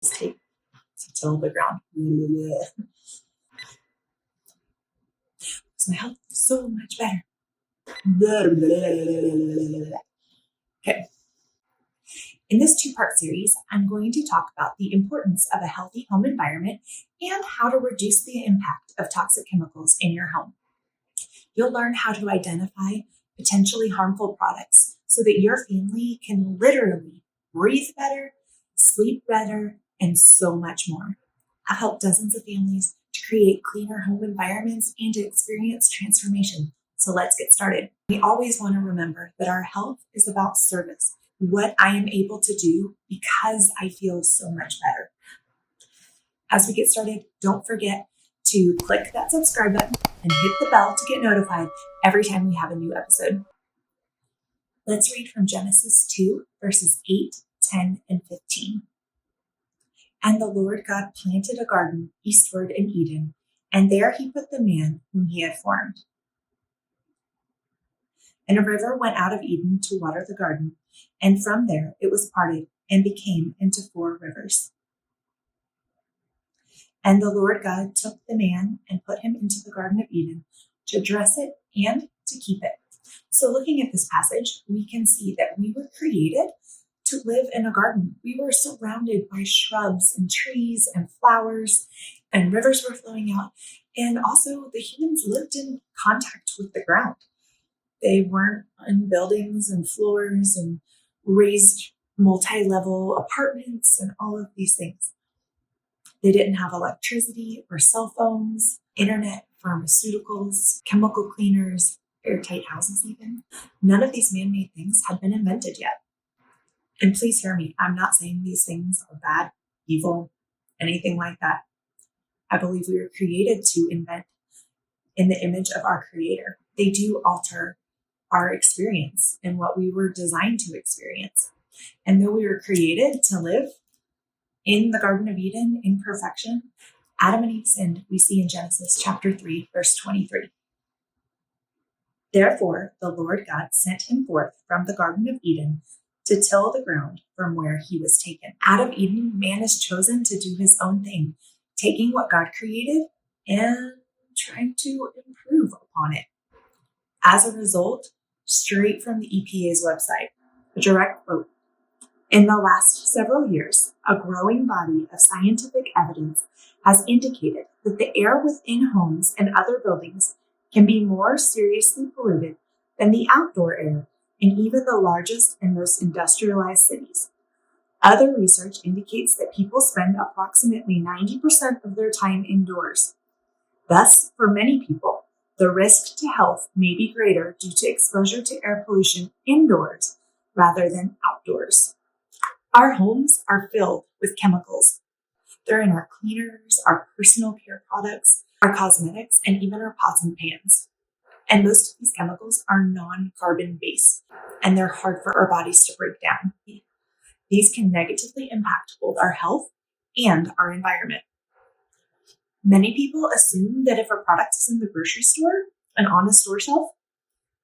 Take to till the ground. My health is so much better. Okay. In this two-part series, I'm going to talk about the importance of a healthy home environment and how to reduce the impact of toxic chemicals in your home. You'll learn how to identify potentially harmful products so that your family can literally breathe better, sleep better, and so much more. I've helped dozens of families to create cleaner home environments and to experience transformation. So let's get started. We always want to remember that our health is about service, what I am able to do because I feel so much better. As we get started, don't forget to click that subscribe button and hit the bell to get notified every time we have a new episode. Let's read from Genesis 2, verses 8, 10, and 15. And the Lord God planted a garden eastward in Eden, and there he put the man whom he had formed. And a river went out of Eden to water the garden, and from there it was parted and became into 4 rivers. And the Lord God took the man and put him into the Garden of Eden to dress it and to keep it. So looking at this passage, we can see that we were created to live in a garden. We were surrounded by shrubs and trees and flowers, and rivers were flowing out. And also the humans lived in contact with the ground. They weren't in buildings and floors and raised multi-level apartments and all of these things. They didn't have electricity or cell phones, internet, pharmaceuticals, chemical cleaners, airtight houses even. None of these man-made things had been invented yet. And please hear me, I'm not saying these things are bad, evil, anything like that. I believe we were created to invent in the image of our Creator. They do alter our experience and what we were designed to experience. And though we were created to live in the Garden of Eden in perfection, Adam and Eve sinned, we see in Genesis chapter 3, verse 23. Therefore, the Lord God sent him forth from the Garden of Eden to till the ground from where he was taken. Out of Eden, man is chosen to do his own thing, taking what God created and trying to improve upon it. As a result, straight from the EPA's website, a direct quote, "In the last several years, a growing body of scientific evidence has indicated that the air within homes and other buildings can be more seriously polluted than the outdoor air in even the largest and most industrialized cities. Other research indicates that people spend approximately 90% of their time indoors. Thus, for many people, the risk to health may be greater due to exposure to air pollution indoors rather than outdoors. Our homes are filled with chemicals. They're in our cleaners, our personal care products, our cosmetics, and even our pots and pans. And most of these chemicals are non-carbon based, and they're hard for our bodies to break down. These can negatively impact both our health and our environment. Many people assume that if a product is in the grocery store and on a store shelf,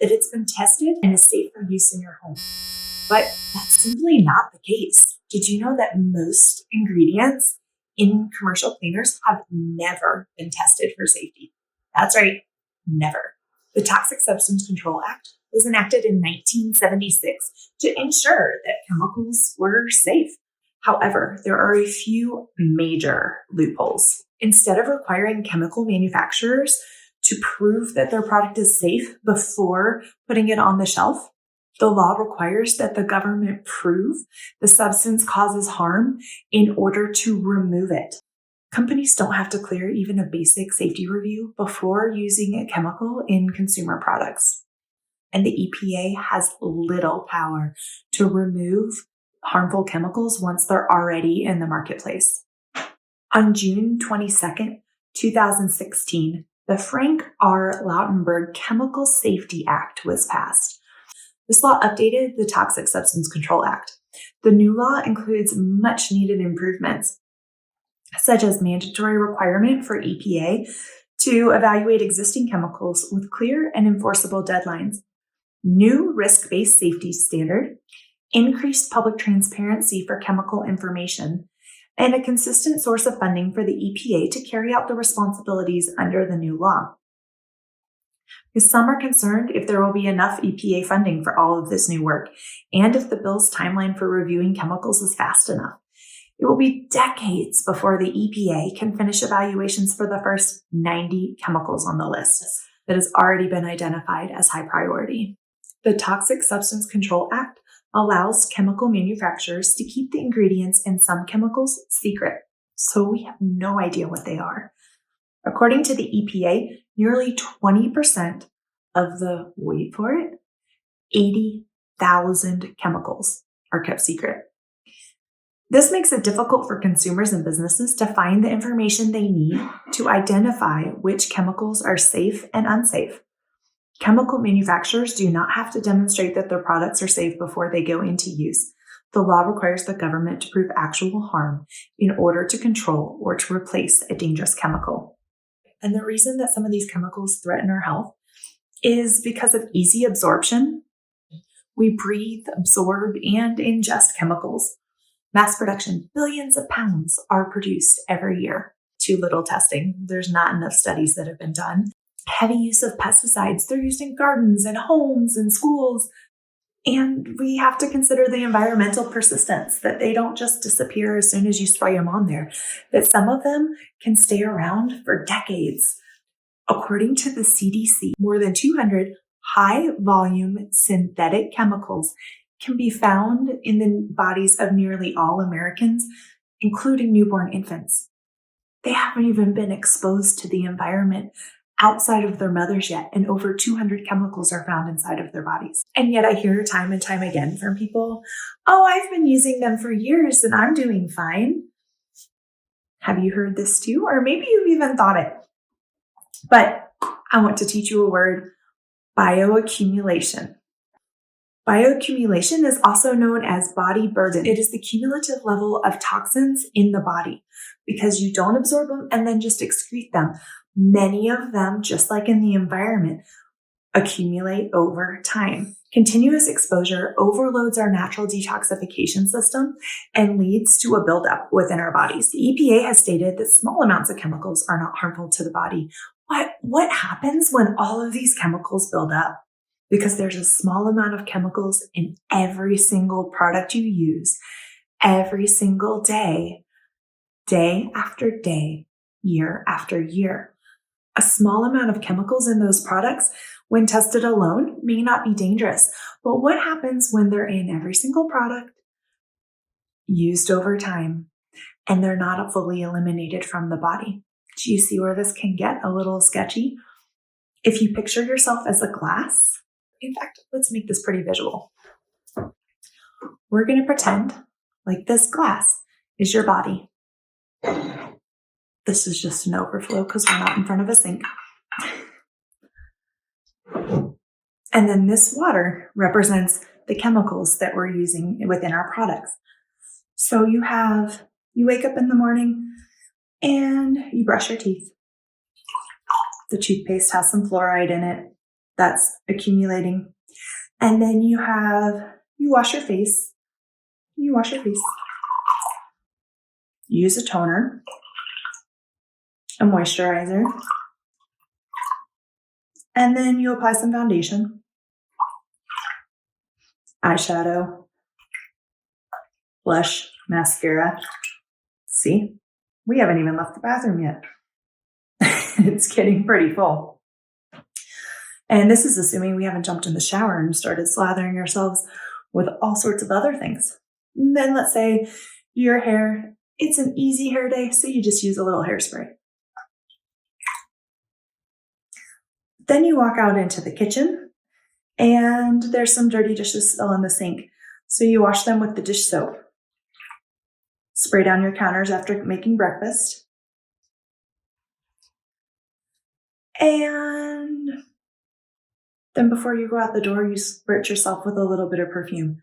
that it's been tested and is safe for use in your home. But that's simply not the case. Did you know that most ingredients in commercial cleaners have never been tested for safety? That's right, never. The Toxic Substance Control Act was enacted in 1976 to ensure that chemicals were safe. However, there are a few major loopholes. Instead of requiring chemical manufacturers to prove that their product is safe before putting it on the shelf, the law requires that the government prove the substance causes harm in order to remove it. Companies don't have to clear even a basic safety review before using a chemical in consumer products. And the EPA has little power to remove harmful chemicals once they're already in the marketplace. On June 22nd, 2016, the Frank R. Lautenberg Chemical Safety Act was passed. This law updated the Toxic Substance Control Act. The new law includes much needed improvements, such as mandatory requirement for EPA to evaluate existing chemicals with clear and enforceable deadlines, new risk-based safety standard, increased public transparency for chemical information, and a consistent source of funding for the EPA to carry out the responsibilities under the new law. Because some are concerned if there will be enough EPA funding for all of this new work, and if the bill's timeline for reviewing chemicals is fast enough. It will be decades before the EPA can finish evaluations for the first 90 chemicals on the list that has already been identified as high priority. The Toxic Substance Control Act allows chemical manufacturers to keep the ingredients in some chemicals secret, so we have no idea what they are. According to the EPA, nearly 20% of the, wait for it, 80,000 chemicals are kept secret. This makes it difficult for consumers and businesses to find the information they need to identify which chemicals are safe and unsafe. Chemical manufacturers do not have to demonstrate that their products are safe before they go into use. The law requires the government to prove actual harm in order to control or to replace a dangerous chemical. And the reason that some of these chemicals threaten our health is because of easy absorption. We breathe, absorb, and ingest chemicals. Mass production, billions of pounds are produced every year. Too little testing. There's not enough studies that have been done. Heavy use of pesticides. They're used in gardens and homes and schools. And we have to consider the environmental persistence, that they don't just disappear as soon as you spray them on there, that some of them can stay around for decades. According to the CDC, more than 200 high-volume synthetic chemicals can be found in the bodies of nearly all Americans, including newborn infants. They haven't even been exposed to the environment outside of their mothers yet, and over 200 chemicals are found inside of their bodies. And yet I hear time and time again from people, oh, I've been using them for years and I'm doing fine. Have you heard this too? Or maybe you've even thought it. But I want to teach you a word, bioaccumulation. Bioaccumulation is also known as body burden. It is the cumulative level of toxins in the body because you don't absorb them and then just excrete them. Many of them, just like in the environment, accumulate over time. Continuous exposure overloads our natural detoxification system and leads to a buildup within our bodies. The EPA has stated that small amounts of chemicals are not harmful to the body. What happens when all of these chemicals build up? Because there's a small amount of chemicals in every single product you use, every single day, day after day, year after year. A small amount of chemicals in those products, when tested alone, may not be dangerous. But what happens when they're in every single product, used over time, and they're not fully eliminated from the body? Do you see where this can get a little sketchy? If you picture yourself as a glass, in fact, let's make this pretty visual. We're going to pretend like this glass is your body. This is just an overflow because we're not in front of a sink. And then this water represents the chemicals that we're using within our products. So you wake up in the morning and you brush your teeth. The toothpaste has some fluoride in it. That's accumulating. And then you wash your face. Use a toner, a moisturizer, and then you apply some foundation, eyeshadow, blush, mascara. See, we haven't even left the bathroom yet. It's getting pretty full. And this is assuming we haven't jumped in the shower and started slathering ourselves with all sorts of other things. And then let's say your hair, it's an easy hair day, so you just use a little hairspray. Then you walk out into the kitchen and there's some dirty dishes still in the sink. So you wash them with the dish soap. Spray down your counters after making breakfast. And then before you go out the door, you spritz yourself with a little bit of perfume.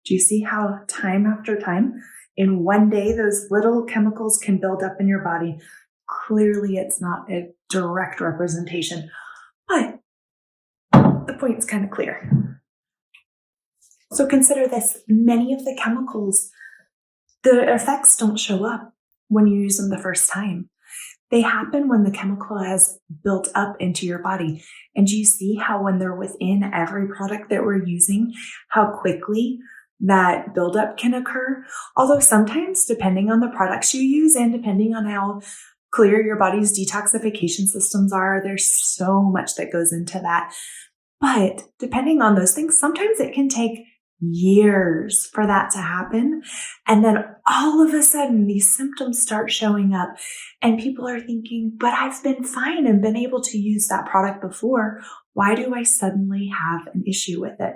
Do you see how time after time, in one day, those little chemicals can build up in your body? Clearly, it's not a direct representation, but the point's kind of clear. So consider this. Many of the chemicals The effects don't show up when you use them the first time. They happen when the chemical has built up into your body. And you see how when they're within every product that we're using, how quickly that buildup can occur? Although sometimes, depending on the products you use and depending on how clear your body's detoxification systems are, there's so much that goes into that. But depending on those things, sometimes it can take years for that to happen. And then all of a sudden, these symptoms start showing up, and people are thinking, but I've been fine and been able to use that product before. Why do I suddenly have an issue with it?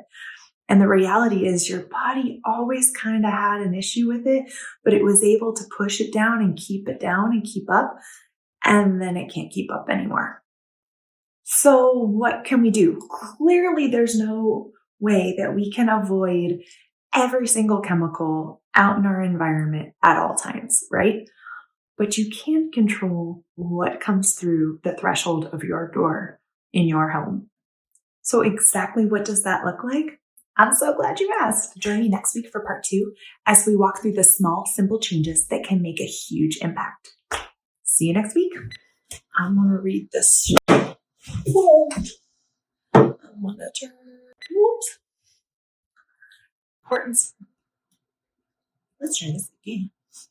And the reality is your body always kind of had an issue with it, but it was able to push it down and keep it down and keep up. And then it can't keep up anymore. So what can we do? Clearly, there's no way that we can avoid every single chemical out in our environment at all times, right? But you can control what comes through the threshold of your door in your home. So exactly what does that look like? I'm so glad you asked. Join me next week for part 2 as we walk through the small, simple changes that can make a huge impact. See you next week. I'm going to read this. Whoa. I'm going to turn. Whoops. Importance. Let's try this again.